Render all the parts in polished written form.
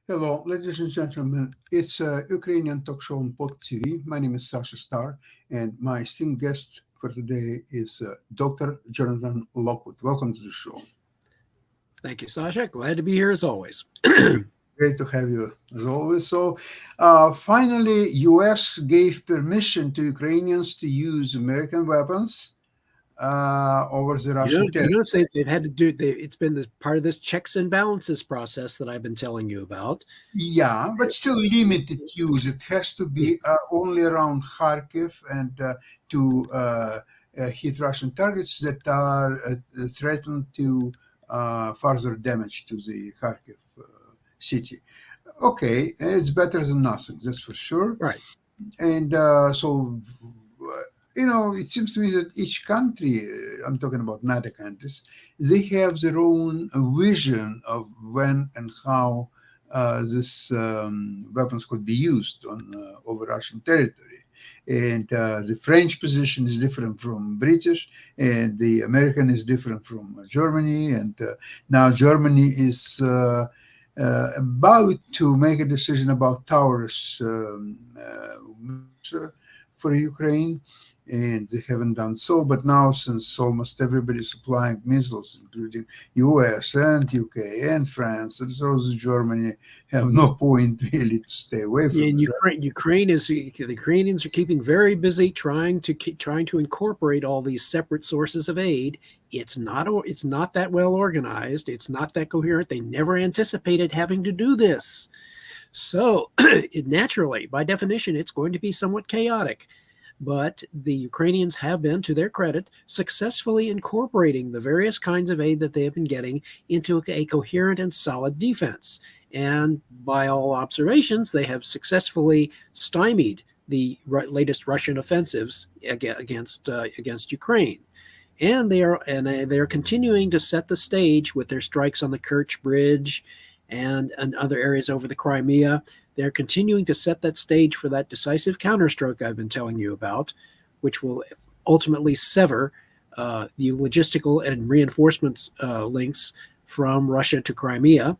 Hello, ladies and gentlemen. It's Ukrainian talk show on Pod TV. My name is Sasha Star, and my esteemed guest for today is Dr. Jonathan Lockwood. Welcome to the show. Thank you, Sasha. Glad to be here as always. Great to have you as always. So, finally, U.S. gave permission to Ukrainians to use American weapons over the Russian territory. They've had to do. It's been part of this checks and balances process that I've been telling you about. Yeah, but still limited use. It has to be only around Kharkiv and to hit Russian targets that are threatened to further damage to the Kharkiv city. Okay, it's better than nothing, that's for sure. Right. And it seems to me that each country, I'm talking about NATO countries, they have their own vision of when and how these weapons could be used over Russian territory. And the French position is different from British, and the American is different from Germany. And now Germany is about to make a decision about towers for Ukraine. And they haven't done so, but now since almost everybody is supplying missiles, including US and UK and France, and so Germany have no point really to stay away from it. The Ukrainians are keeping very busy trying to incorporate all these separate sources of aid. It's not that well organized. It's not that coherent. They never anticipated having to do this. So naturally, by definition, it's going to be somewhat chaotic. But the Ukrainians have been, to their credit, successfully incorporating the various kinds of aid that they have been getting into a coherent and solid defense. And by all observations, they have successfully stymied the latest Russian offensives against Ukraine. And they are continuing to set the stage with their strikes on the Kerch Bridge and other areas over the Crimea. They're continuing to set that stage for that decisive counterstroke I've been telling you about, which will ultimately sever the logistical and reinforcements links from Russia to Crimea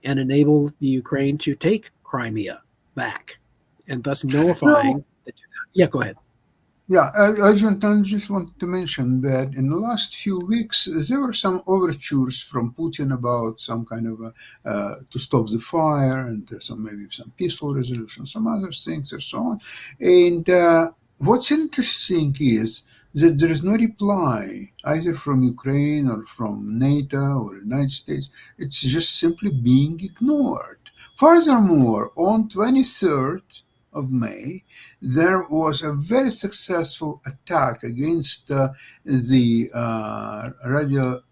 and enable the Ukraine to take Crimea back, and thus nullifying. Yeah, go ahead. Yeah, I just wanted to mention that in the last few weeks, there were some overtures from Putin about some kind of to stop the fire and maybe some peaceful resolution, some other things and so on. And what's interesting is that there is no reply either from Ukraine or from NATO or the United States. It's just simply being ignored. Furthermore, on 23rd of May, there was a very successful attack against the radio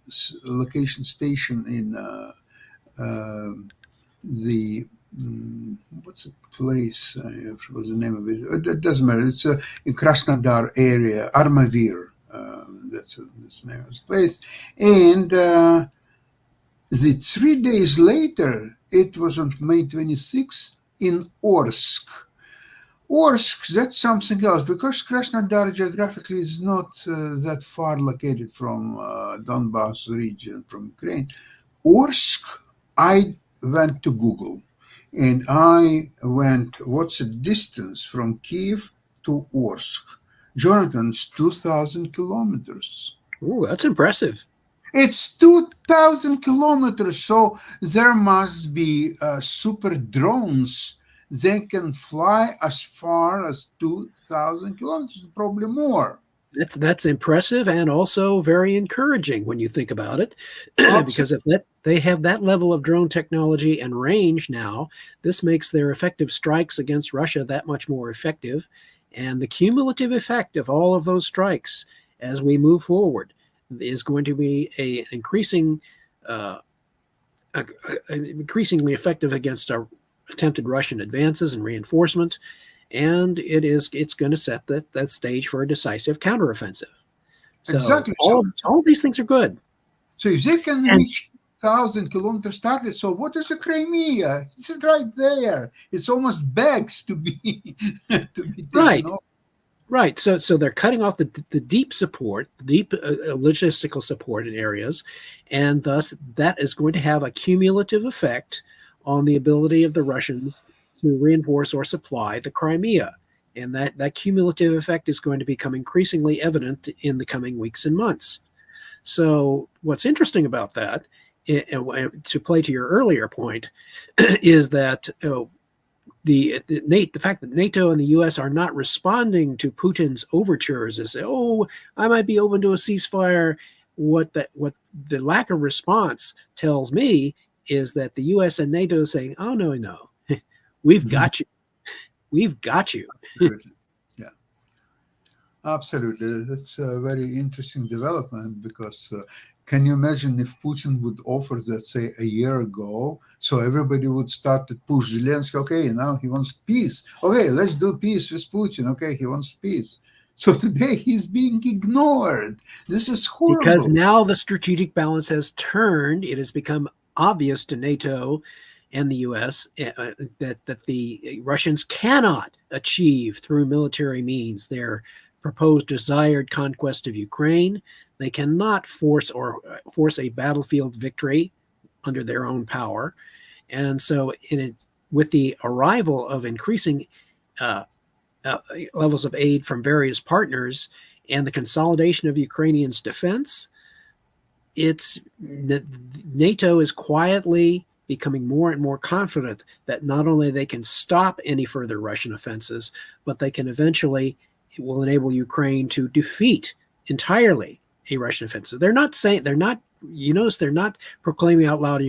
location station in the what's the place? I forgot the name of it. It doesn't matter. It's in Krasnodar area, Armavir. That's the name of the place. And the 3 days later, it was on May 26th in Orsk. Orsk, that's something else, because Krasnodar geographically is not that far located from Donbass region, from Ukraine. Orsk, I went to Google, and I went, what's the distance from Kiev to Orsk? Jonathan, it's 2,000 kilometers. Ooh, that's impressive. It's 2,000 kilometers, so there must be super drones. They can fly as far as 2,000 kilometers, probably more. That's impressive and also very encouraging when you think about it, because if they have that level of drone technology and range now, this makes their effective strikes against Russia that much more effective. And the cumulative effect of all of those strikes as we move forward is going to be an increasingly effective against our attempted Russian advances and reinforcement, and it's going to set that stage for a decisive counteroffensive. So Exactly. all of these things are good. So if they can And- reach 1,000 kilometers target, so what is the Crimea? It's right there. It's almost begs to be to be taken Right. off. Right. So they're cutting off the deep support, the deep logistical support in areas, and thus that is going to have a cumulative effect on the ability of the Russians to reinforce or supply the Crimea. And that cumulative effect is going to become increasingly evident in the coming weeks and months. So what's interesting about that, to play to your earlier point, is that the fact that NATO and the U.S. are not responding to Putin's overtures as, oh, I might be open to a ceasefire. What the lack of response tells me is that the U.S. and NATO are saying, oh, no, we've got you. We've got you. Absolutely. Yeah, absolutely. That's a very interesting development because can you imagine if Putin would offer that, say, a year ago? So everybody would start to push Zelensky. Okay, now he wants peace. Okay, let's do peace with Putin. Okay, he wants peace. So today he's being ignored. This is horrible. Because now the strategic balance has turned. It has become obvious to NATO and the U.S. That the Russians cannot achieve through military means their proposed desired conquest of Ukraine. They cannot force a battlefield victory under their own power. And so with the arrival of increasing levels of aid from various partners and the consolidation of Ukrainians' defense, NATO is quietly becoming more and more confident that not only they can stop any further Russian offenses, but it will enable Ukraine to defeat entirely a Russian offensive. They're not proclaiming out loud,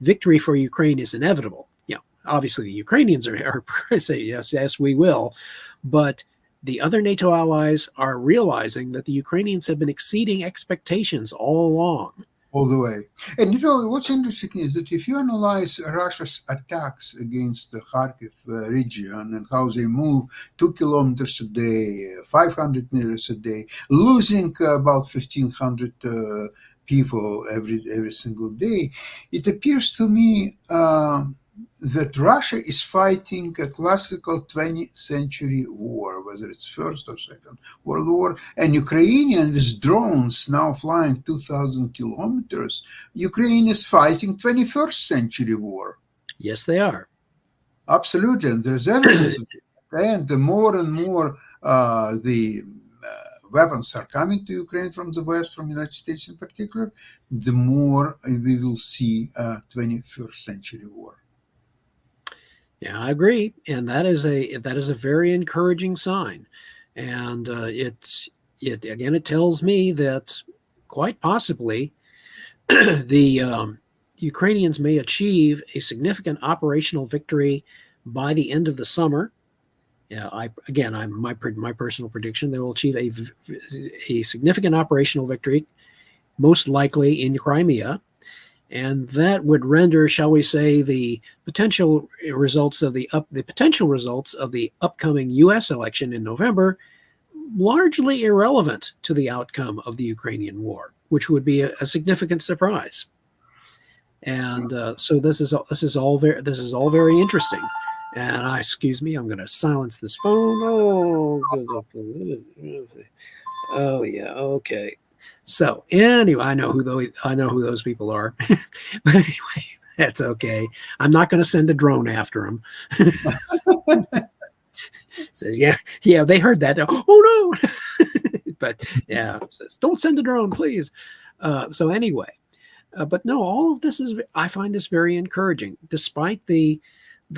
victory for Ukraine is inevitable. Obviously the Ukrainians are say, yes, we will. But the other NATO allies are realizing that the Ukrainians have been exceeding expectations all along. All the way. And what's interesting is that if you analyze Russia's attacks against the Kharkiv region and how they move 2 kilometers a day, 500 meters a day, losing about 1,500 people every single day, it appears to me that Russia is fighting a classical 20th century war, whether it's First or Second World War, and Ukrainian with drones now flying 2,000 kilometers, Ukraine is fighting 21st century war. Yes, they are. Absolutely, and there's evidence. And the more and more the weapons are coming to Ukraine from the West, from the United States in particular, the more we will see a 21st century war. Yeah, I agree, and that is a very encouraging sign, and it tells me that quite possibly the Ukrainians may achieve a significant operational victory by the end of the summer. My personal prediction, they will achieve a significant operational victory, most likely in Crimea. And that would render, shall we say, the potential results of the upcoming U.S. election in November largely irrelevant to the outcome of the Ukrainian war, which would be a significant surprise. And so this is all very interesting. And excuse me, I'm going to silence this phone. Oh yeah, okay. So anyway, I know who those people are, but anyway, that's okay. I'm not going to send a drone after them. Says, yeah, they heard that. Oh no, but yeah, says don't send a drone, please. So anyway, but no, all of this I find this very encouraging, despite the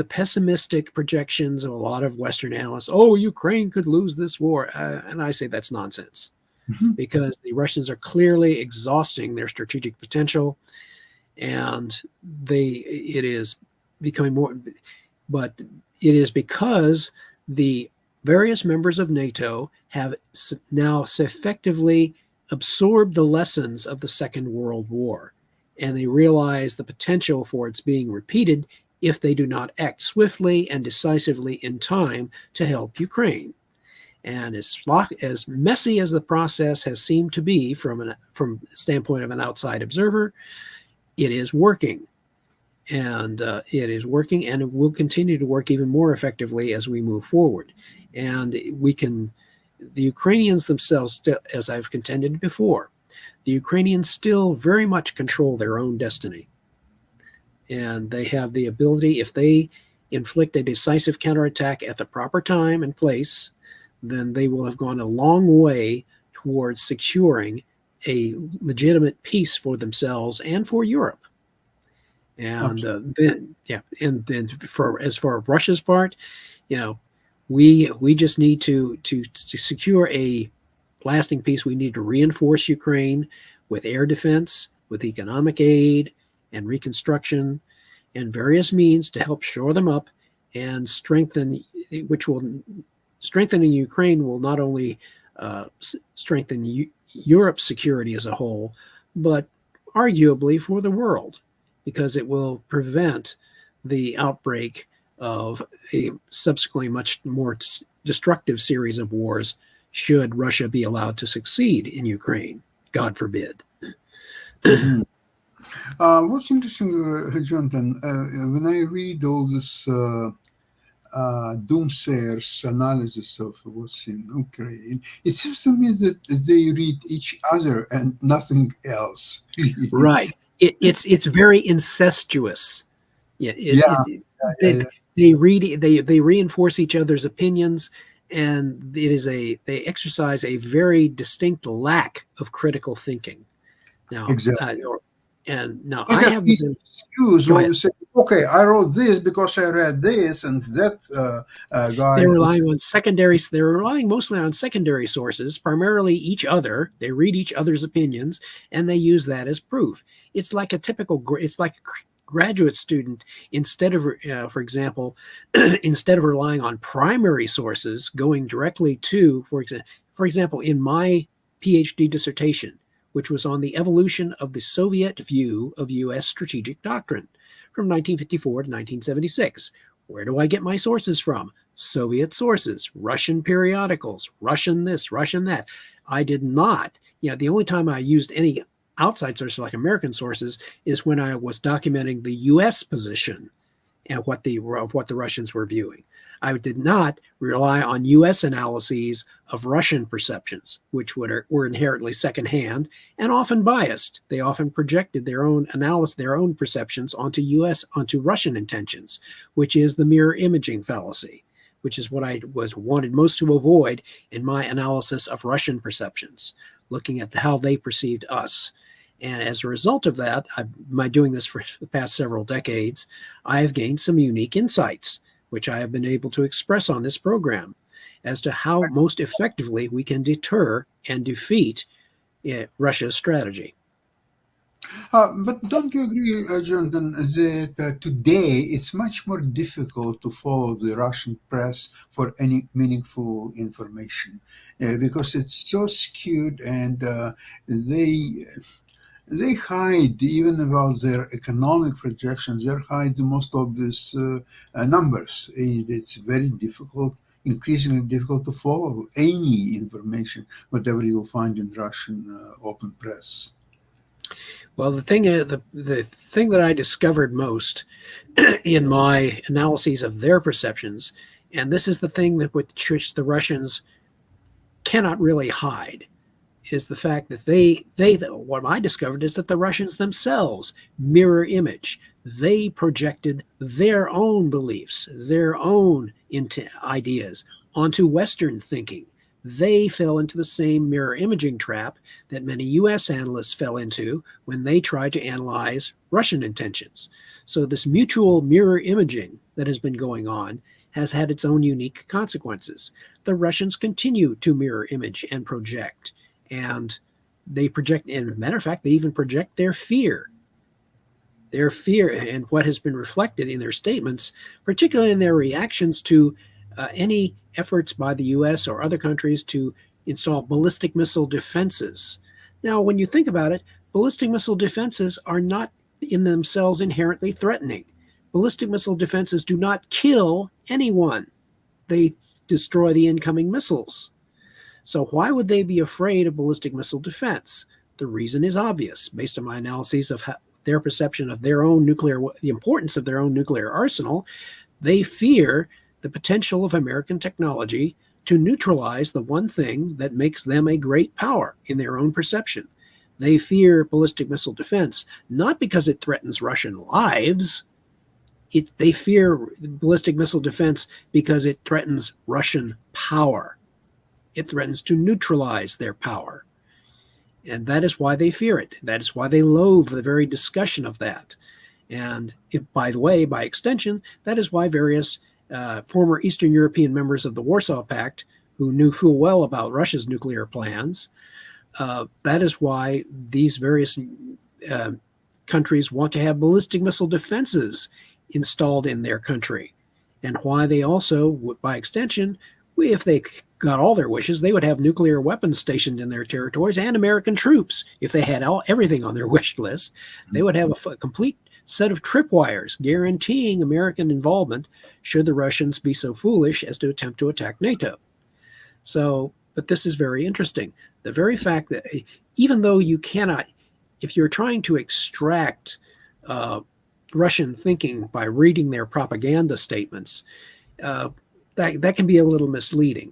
pessimistic projections of a lot of Western analysts. Oh, Ukraine could lose this war, and I say that's nonsense. Because the Russians are clearly exhausting their strategic potential, and it is becoming more. But it is because the various members of NATO have now effectively absorbed the lessons of the Second World War, and they realize the potential for its being repeated if they do not act swiftly and decisively in time to help Ukraine. And as messy as the process has seemed to be from the standpoint of an outside observer, it is working. And it is working, and it will continue to work even more effectively as we move forward. And the Ukrainians themselves, as I've contended before, the Ukrainians still very much control their own destiny. And they have the ability, if they inflict a decisive counterattack at the proper time and place, then they will have gone a long way towards securing a legitimate peace for themselves and for Europe. And then for as far as Russia's part, we just need to secure a lasting peace. We need to reinforce Ukraine with air defense, with economic aid and reconstruction, and various means to help shore them up and strengthening Ukraine will not only strengthen Europe's security as a whole, but arguably for the world, because it will prevent the outbreak of a subsequently much more destructive series of wars should Russia be allowed to succeed in Ukraine, God forbid. Mm-hmm. What's interesting, Jonathan, when I read all this doomsayers' analysis of what's in Ukraine, it seems to me that they read each other and nothing else. Right. It's very incestuous. They reinforce each other's opinions, and they exercise a very distinct lack of critical thinking. Now, exactly. I have this excuse when you say, "Okay, I wrote this because I read this," and that guy. They're relying on secondary. They're relying mostly on secondary sources, primarily each other. They read each other's opinions, and they use that as proof. It's like a graduate student, instead of, for example, instead of relying on primary sources, going directly to, for example, in my PhD dissertation, which was on the evolution of the Soviet view of U.S. strategic doctrine from 1954 to 1976. Where do I get my sources from? Soviet sources, Russian periodicals, Russian this, Russian that. I did not. The only time I used any outside sources like American sources is when I was documenting the U.S. position and what the Russians were viewing. I did not rely on U.S. analyses of Russian perceptions, which were inherently secondhand and often biased. They often projected their own analysis, their own perceptions onto Russian intentions, which is the mirror imaging fallacy, which is what I wanted most to avoid in my analysis of Russian perceptions, looking at how they perceived us. And as a result of that, by doing this for the past several decades, I have gained some unique insights, which I have been able to express on this program, as to how most effectively we can deter and defeat Russia's strategy. But don't you agree, Jonathan, that today it's much more difficult to follow the Russian press for any meaningful information because it's so skewed, and they hide even about their economic projections. They hide the most obvious numbers. It's very difficult, increasingly difficult to follow any information, whatever you'll find in Russian open press. Well, the thing that I discovered most in my analyses of their perceptions, and this is the thing that which the Russians cannot really hide, is the fact that what I discovered is that the Russians themselves mirror image. They projected their own beliefs, their own ideas onto Western thinking. They fell into the same mirror imaging trap that many U.S. analysts fell into when they tried to analyze Russian intentions. So this mutual mirror imaging that has been going on has had its own unique consequences. The Russians continue to mirror image and project. And they project, and as a matter of fact, they even project their fear. Their fear, and what has been reflected in their statements, particularly in their reactions to any efforts by the U.S. or other countries to install ballistic missile defenses. Now, when you think about it, ballistic missile defenses are not in themselves inherently threatening. Ballistic missile defenses do not kill anyone. They destroy the incoming missiles. So why would they be afraid of ballistic missile defense? The reason is obvious based on my analyses of their perception of their own nuclear, the importance of their own nuclear arsenal. They fear the potential of American technology to neutralize the one thing that makes them a great power in their own perception. They fear ballistic missile defense, not because it threatens Russian lives. They fear ballistic missile defense because it threatens Russian power. It threatens to neutralize their power. And that is why they fear it. That is why they loathe the very discussion of that. And by the way, by extension, that is why various former Eastern European members of the Warsaw Pact, who knew full well about Russia's nuclear plans, that is why these various countries want to have ballistic missile defenses installed in their country, and why they also, by extension, if they got all their wishes, they would have nuclear weapons stationed in their territories and American troops. If they had everything on their wish list, they would have a complete set of tripwires guaranteeing American involvement should the Russians be so foolish as to attempt to attack NATO. So, but this is very interesting. The very fact that even though you cannot, if you're trying to extract Russian thinking by reading their propaganda statements, that can be a little misleading.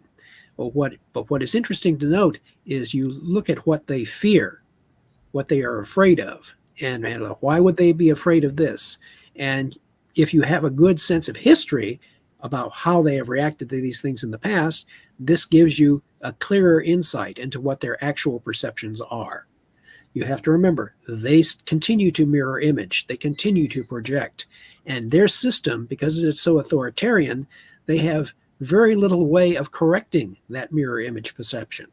But what is interesting to note is you look at what they fear, what they are afraid of, and why would they be afraid of this? And if you have a good sense of history about how they have reacted to these things in the past, this gives you a clearer insight into what their actual perceptions are. You have to remember, they continue to mirror image, they continue to project, and their system, because it's so authoritarian, they have very little way of correcting that mirror image perception.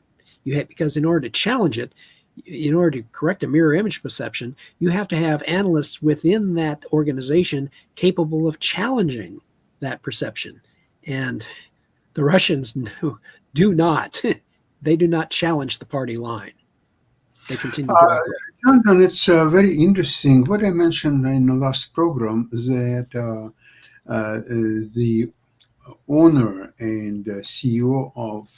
Because in order to challenge it, in order to correct a mirror image perception, you have to have analysts within that organization capable of challenging that perception. And the Russians do not. They do not challenge the party line. They continue to operate. Jonathan, it's very interesting. What I mentioned in the last program is that the owner and CEO of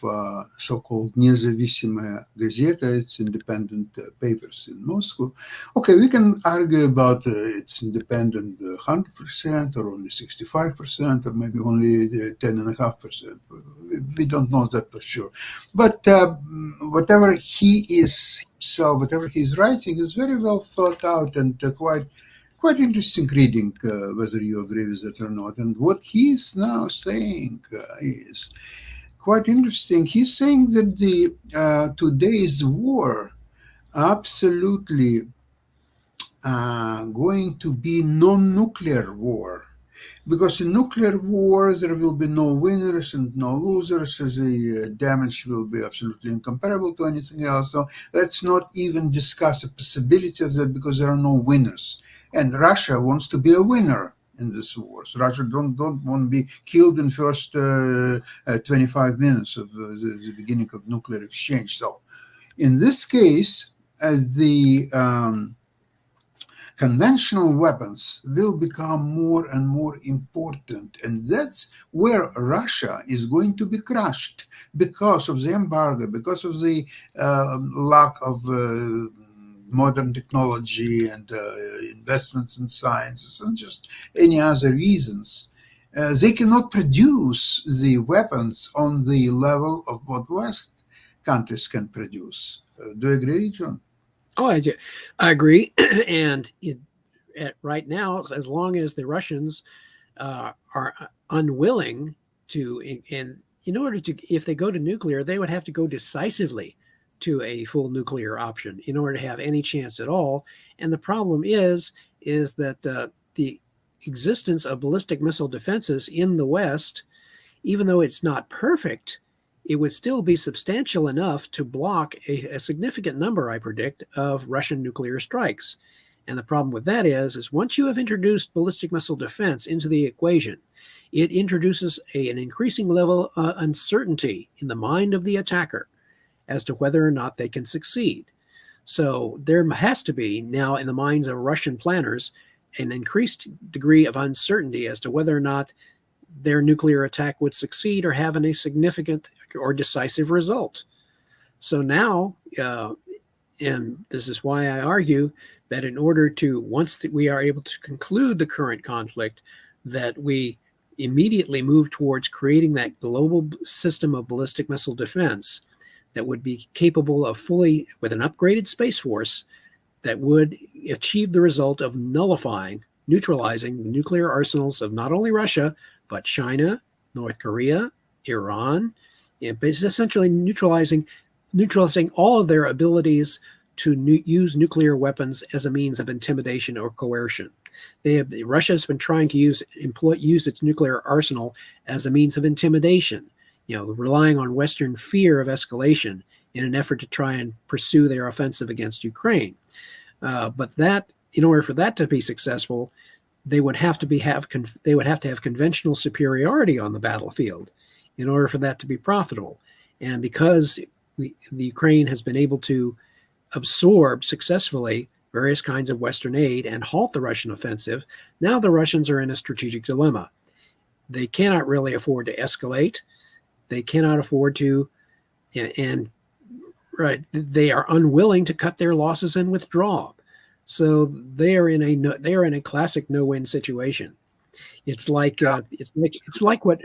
so-called Независимая газета, it's independent papers in Moscow. Okay, we can argue about it's independent 100% or only 65% or maybe only 10.5%. We don't know that for sure. But whatever he is himself, whatever he's writing is very well thought out and quite interesting reading, whether you agree with it or not. And what he's now saying is quite interesting. He's saying that the today's war absolutely going to be non-nuclear war. Because in nuclear war, there will be no winners and no losers. The damage will be absolutely incomparable to anything else. So let's not even discuss the possibility of that because there are no winners. And Russia wants to be a winner in this war. So Russia don't want to be killed in first 25 minutes of the beginning of nuclear exchange. So in this case, the conventional weapons will become more and more important. And that's where Russia is going to be crushed because of the embargo, because of the lack of modern technology and investments in sciences and just any other reasons. They cannot produce the weapons on the level of what West countries can produce. Do you agree, John? Oh, I agree. And right now, as long as the Russians are unwilling to, and in order to, if they go to nuclear, they would have to go decisively to a full nuclear option in order to have any chance at all. And the problem is that the existence of ballistic missile defenses in the West, even though it's not perfect, it would still be substantial enough to block a significant number, I predict, of Russian nuclear strikes. And the problem with that is once you have introduced ballistic missile defense into the equation, it introduces an increasing level of uncertainty in the mind of the attacker as to whether or not they can succeed. So there has to be now in the minds of Russian planners an increased degree of uncertainty as to whether or not their nuclear attack would succeed or have any significant or decisive result. So now, and this is why I argue that in order to, once we are able to conclude the current conflict, that we immediately move towards creating that global system of ballistic missile defense that would be capable of fully, with an upgraded Space Force, that would achieve the result of nullifying, neutralizing the nuclear arsenals of not only Russia, but China, North Korea, Iran, essentially neutralizing all of their abilities to use nuclear weapons as a means of intimidation or coercion. Russia has been trying to use its nuclear arsenal as a means of intimidation, relying on Western fear of escalation in an effort to try and pursue their offensive against Ukraine. But that, in order for that to be successful, they would have to have conventional superiority on the battlefield in order for that to be profitable. And because the Ukraine has been able to absorb successfully various kinds of Western aid and halt the Russian offensive, now the Russians are in a strategic dilemma. They cannot really afford to escalate. They cannot afford to, and they are unwilling to cut their losses and withdraw. So they are in a classic no-win situation. It's like what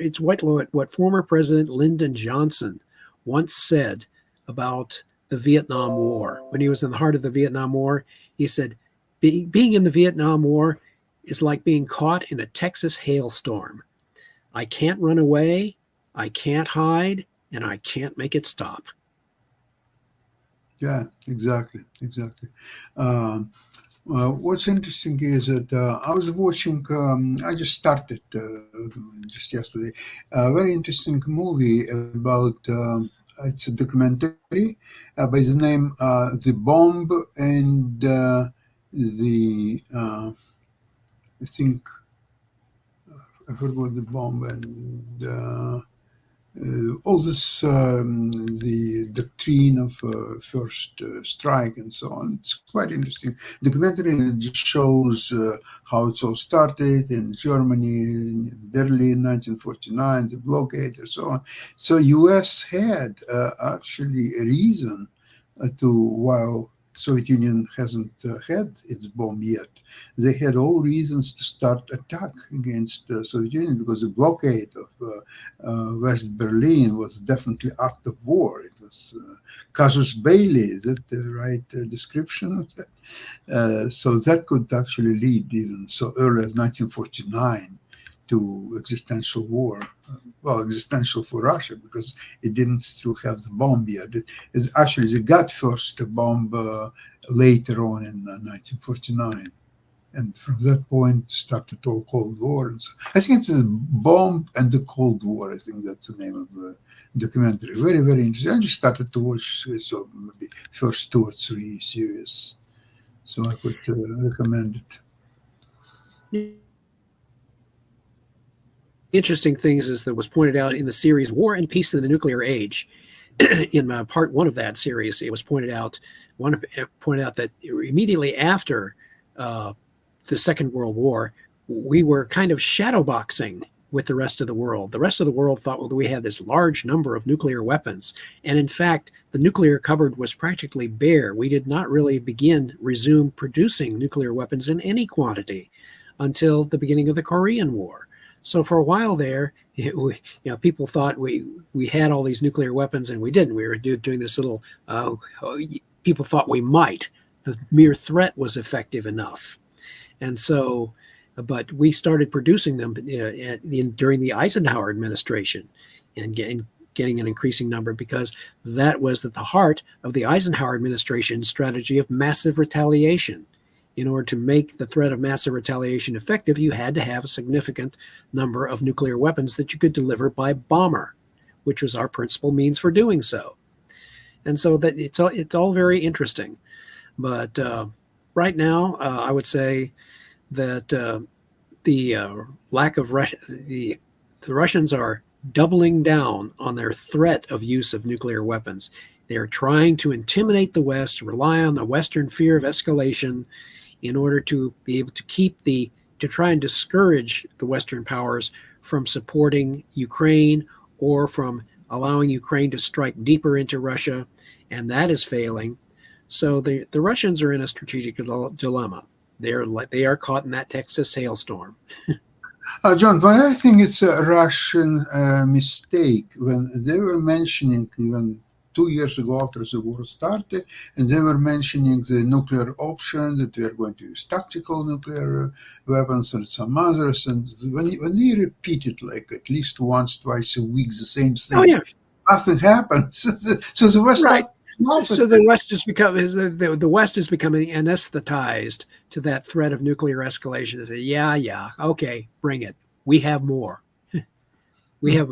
former President Lyndon Johnson once said about the Vietnam War. When he was in the heart of the Vietnam War, he said, being in the Vietnam War is like being caught in a Texas hailstorm. I can't run away, I can't hide, and I can't make it stop. Yeah, exactly. What's interesting is that I was watching, I just started just yesterday, a very interesting movie about, it's a documentary by the name The Bomb and I think, I forgot the bomb and all this, the doctrine of first strike and so on. It's quite interesting. Documentary just shows how it all started in Germany, in Berlin, 1949, the blockade and so on. So U.S. had actually a reason while Soviet Union hasn't had its bomb yet, they had all reasons to start attack against the Soviet Union because the blockade of West Berlin was definitely act of war. It was casus belli, is that the right description of that? So that could actually lead even so early as 1949 to existential war. Well, existential for Russia because it didn't still have the bomb yet. They got first a bomb later on in 1949. And from that point started all Cold War. And so I think it's a bomb and the Cold War. I think that's the name of the documentary. Very, very interesting. I just started to watch so maybe first 2 or 3 series. So I could recommend it. Interesting things is that was pointed out in the series War and Peace in the Nuclear Age. In part 1 of that series, it was pointed out that immediately after the Second World War, we were kind of shadowboxing with the rest of the world. The rest of the world thought, well, we had this large number of nuclear weapons. And in fact, the nuclear cupboard was practically bare. We did not really resume producing nuclear weapons in any quantity until the beginning of the Korean War. So for a while there, people thought we had all these nuclear weapons and we didn't. We were doing this little, people thought we might. The mere threat was effective enough. And so, but we started producing them during the Eisenhower administration and getting an increasing number because that was at the heart of the Eisenhower administration's strategy of massive retaliation. In order to make the threat of massive retaliation effective, you had to have a significant number of nuclear weapons that you could deliver by bomber, which was our principal means for doing so. And so that it's all very interesting. But right now, I would say that the lack of the Russians are doubling down on their threat of use of nuclear weapons. They're trying to intimidate the West, rely on the Western fear of escalation in order to be able to to try and discourage the Western powers from supporting Ukraine or from allowing Ukraine to strike deeper into Russia, and that is failing. So the Russians are in a strategic dilemma. They are caught in that Texas hailstorm. John, but I think it's a Russian mistake when they were mentioning, even 2 years ago after the war started, and they were mentioning the nuclear option, that we are going to use tactical nuclear weapons and some others. And when they repeat it like at least once, twice a week, the same thing, Oh yeah, nothing happens. So the West right. So the West is becoming anesthetized to that threat of nuclear escalation. They say, yeah, okay, bring it. We have more. We have,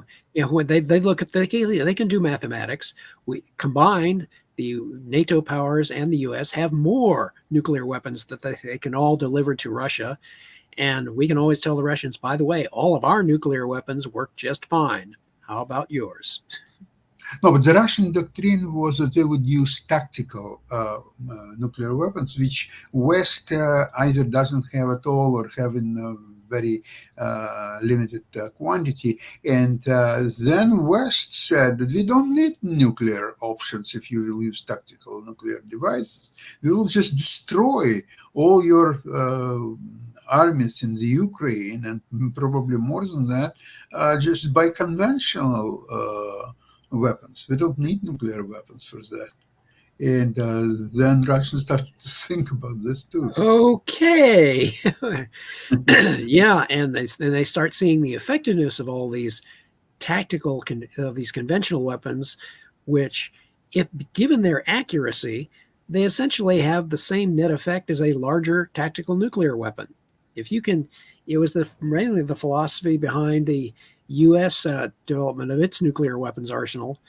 when they look at they can do mathematics. We combined, the NATO powers and the U.S. have more nuclear weapons that they can all deliver to Russia, and we can always tell the Russians, by the way, all of our nuclear weapons work just fine. How about yours? No, but the Russian doctrine was that they would use tactical nuclear weapons, which West either doesn't have at all or have in very limited quantity. And then West said that we don't need nuclear options if you will use tactical nuclear devices. We will just destroy all your armies in the Ukraine, and probably more than that, just by conventional weapons. We don't need nuclear weapons for that. And then Russians started to think about this too. Okay. Yeah, and they start seeing the effectiveness of all these these conventional weapons, which, if given their accuracy, they essentially have the same net effect as a larger tactical nuclear weapon. If you can, it was mainly the philosophy behind the U.S. Development of its nuclear weapons arsenal.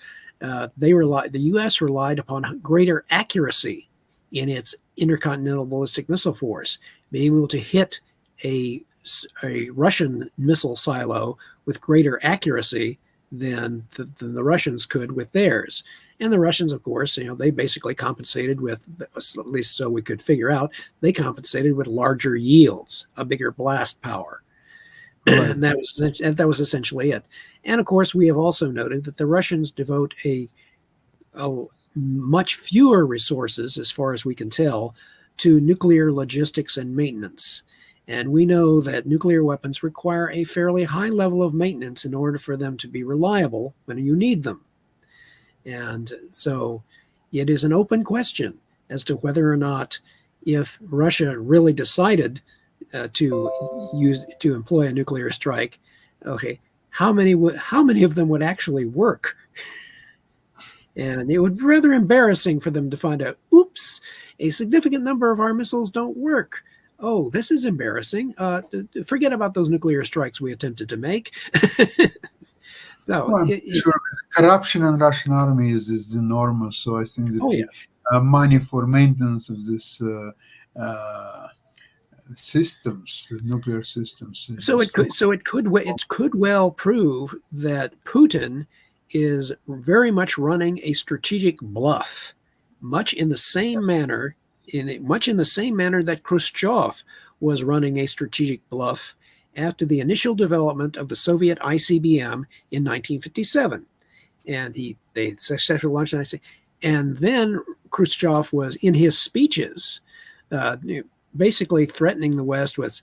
The U.S. relied upon greater accuracy in its intercontinental ballistic missile force, being able to hit a Russian missile silo with greater accuracy than the Russians could with theirs. And the Russians, of course, they basically compensated with, at least so we could figure out, they compensated with larger yields, a bigger blast power. Right. And that was essentially it. And of course, we have also noted that the Russians devote a much fewer resources, as far as we can tell, to nuclear logistics and maintenance. And we know that nuclear weapons require a fairly high level of maintenance in order for them to be reliable when you need them. And so it is an open question as to whether or not, if Russia really decided to employ a nuclear strike, okay, how many of them would actually work? And it would be rather embarrassing for them to find out, oops, a significant number of our missiles don't work. Oh, this is embarrassing. Forget about those nuclear strikes we attempted to make. So sure. Corruption in Russian army is enormous. So I think that money for maintenance of this systems, the nuclear systems. It could well prove that Putin is very much running a strategic bluff, much in the same manner that Khrushchev was running a strategic bluff after the initial development of the Soviet ICBM in 1957, and they successfully launched an ICBM. And then Khrushchev was, in his speeches, basically threatening the West with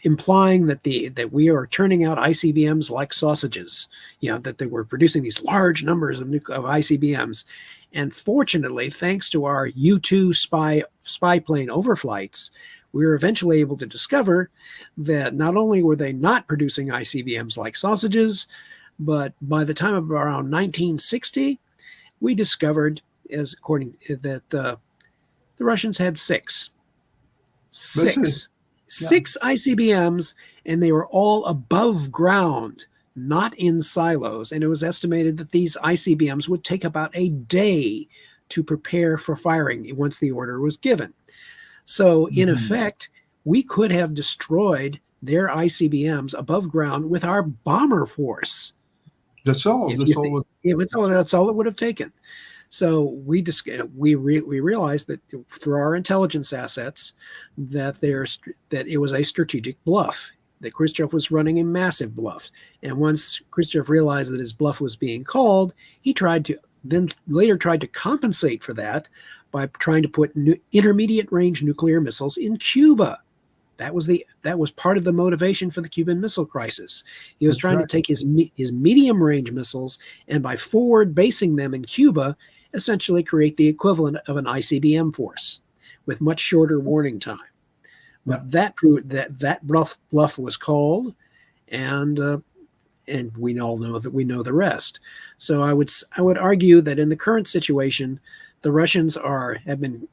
implying that we are turning out ICBMs like sausages, that they were producing these large numbers of ICBMs. And fortunately, thanks to our U-2 spy plane overflights, we were eventually able to discover that not only were they not producing ICBMs like sausages, but by the time of around 1960, we discovered, that the Russians had six ICBMs, and they were all above ground, not in silos. And it was estimated that these ICBMs would take about a day to prepare for firing once the order was given. So in effect, we could have destroyed their ICBMs above ground with our bomber force. That's all. That's all it would have taken. So we realized that through our intelligence assets that that it was a strategic bluff, that Khrushchev was running a massive bluff. And once Khrushchev realized that his bluff was being called, he later tried to compensate for that by trying to put intermediate range nuclear missiles in Cuba. That was part of the motivation for the Cuban Missile Crisis. He was trying to take his medium range missiles, and by forward basing them in Cuba, essentially create the equivalent of an ICBM force with much shorter warning time. But that proved that bluff was called, and we all know that we know the rest. So I would argue that in the current situation, the Russians have been,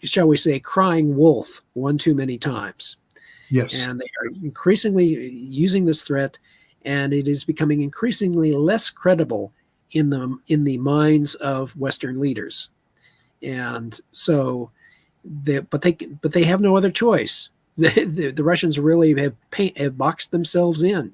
shall we say, crying wolf one too many times. Yes. And they are increasingly using this threat, and it is becoming increasingly less credible in the minds of Western leaders. And so, but they have no other choice. The Russians really have boxed themselves in,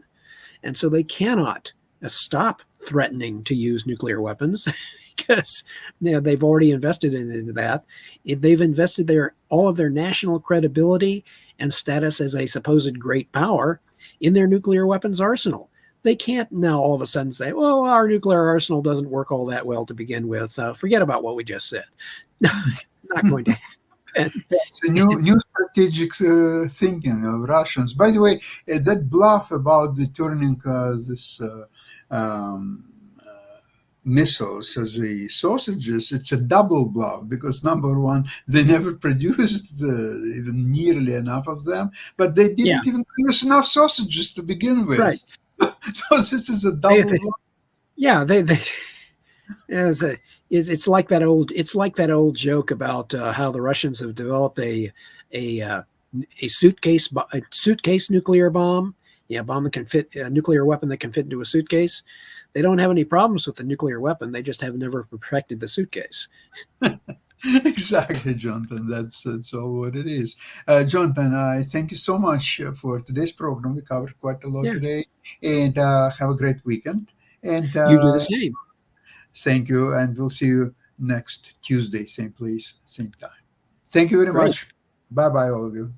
and so they cannot stop threatening to use nuclear weapons because they've already invested into that. They've invested all of their national credibility and status as a supposed great power in their nuclear weapons arsenal. They can't now all of a sudden say, well, our nuclear arsenal doesn't work all that well to begin with, so forget about what we just said. Not going to happen. It's a new strategic thinking of Russians. By the way, that bluff about turning this missiles as the sausages, it's a double bluff, because number one, they never produced even nearly enough of them, but they didn't even produce enough sausages to begin with. Right. So this is a double bluff. Yeah, it's like that old joke about how the Russians have developed a suitcase nuclear bomb. Yeah, bomb that can fit, a nuclear weapon that can fit into a suitcase. They don't have any problems with the nuclear weapon. They just have never perfected the suitcase. Exactly, Jonathan. That's all what it is. Jonathan, I thank you so much for today's program. We covered quite a lot today, and have a great weekend. And you do the same. Thank you, and we'll see you next Tuesday, same place, same time. Thank you very much. Bye-bye, all of you.